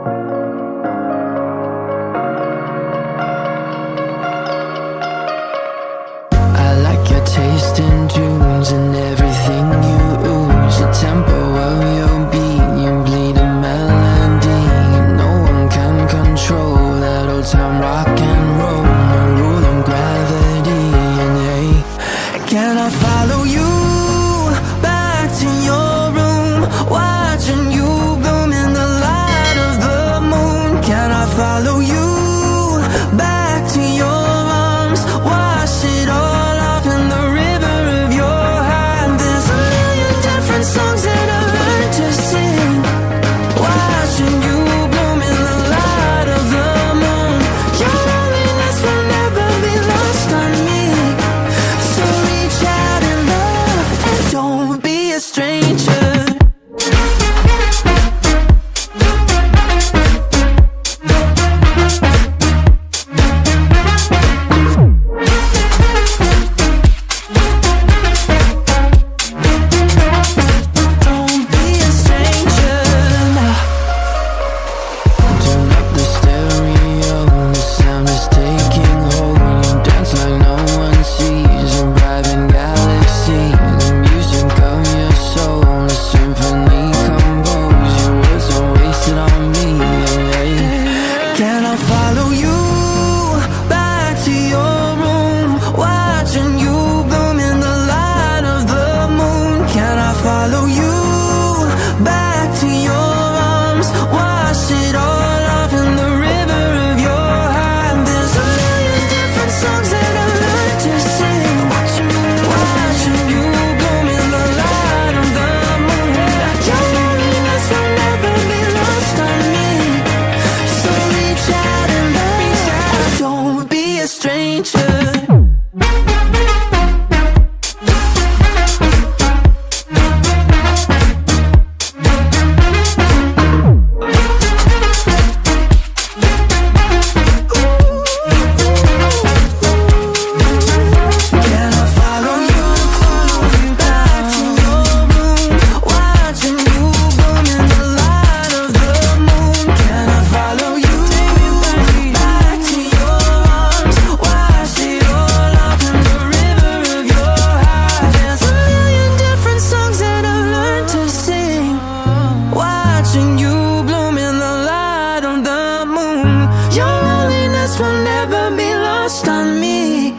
I like your taste in tunes and everything you ooze. The tempo of your beat, you bleed a melody. No one can control that old time rock and roll. No rule of gravity. And hey, can I follow you back to your room, watching you bloom in the light of the moon? Can I follow you back to your arms, wash it all off in the river of your heart? There's a million different songs that I learned to sing, watching you bloom in the light of the moon. Your loneliness will never be lost on me, so reach out in love and don't be a stranger. Follow you back to your arms, wash it all off in the river of your heart. There's a million different songs that I learned to sing, watching you bloom in the light of the moon. Your loneliness will never be lost on me, so reach out and love, don't be a stranger. Will never be lost on me,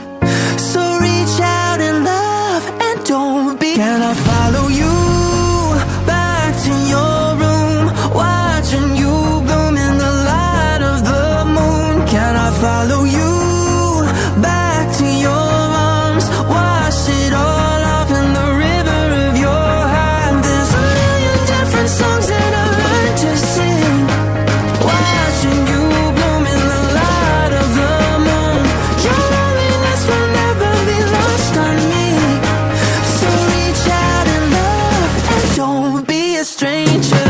so reach out in love and don't be. Can I follow you back to your room, watching you bloom in the light of the moon? Can I follow you back to your arms, wash it all off in the river of your heart? There's a million different songs that I learned to sing, watching you bloom in the light of the moon. Your loneliness will never be lost on me, so reach out in love and don't be a stranger.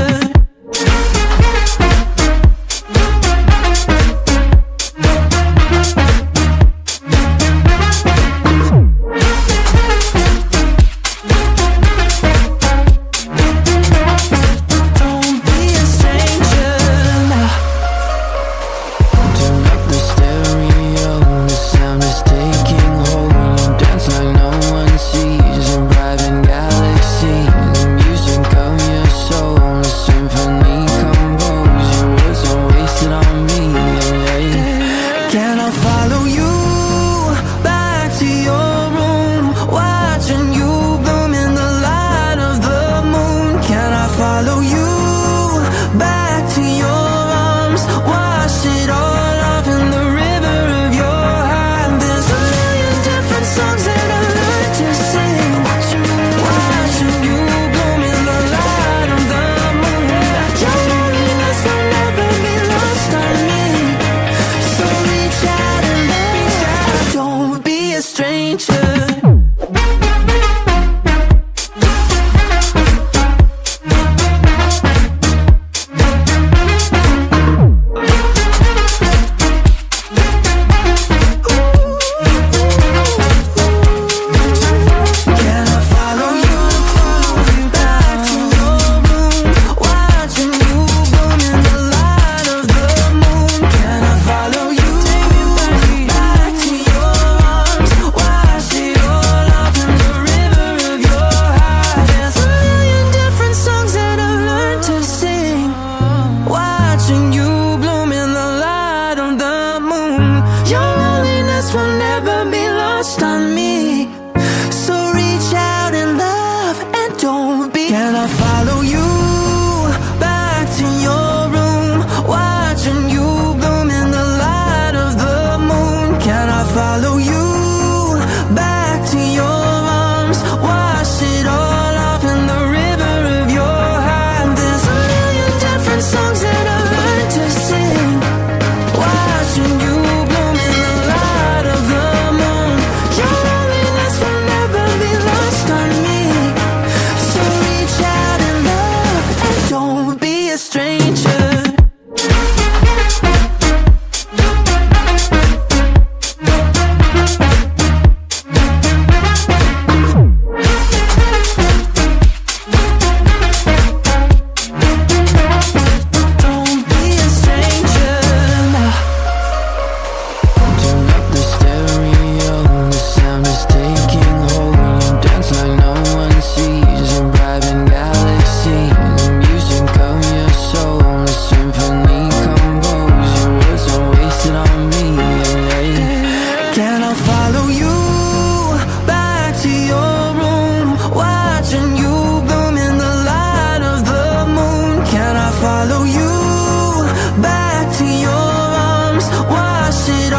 Follow you back to your arms, wash it all off in the river of your heart. There's a million different songs that I learned to sing, watching you bloom in the light of the moon. Your loneliness will never be lost on me, so reach out and love, don't be a stranger. stranger. Follow you back to your arms, wash it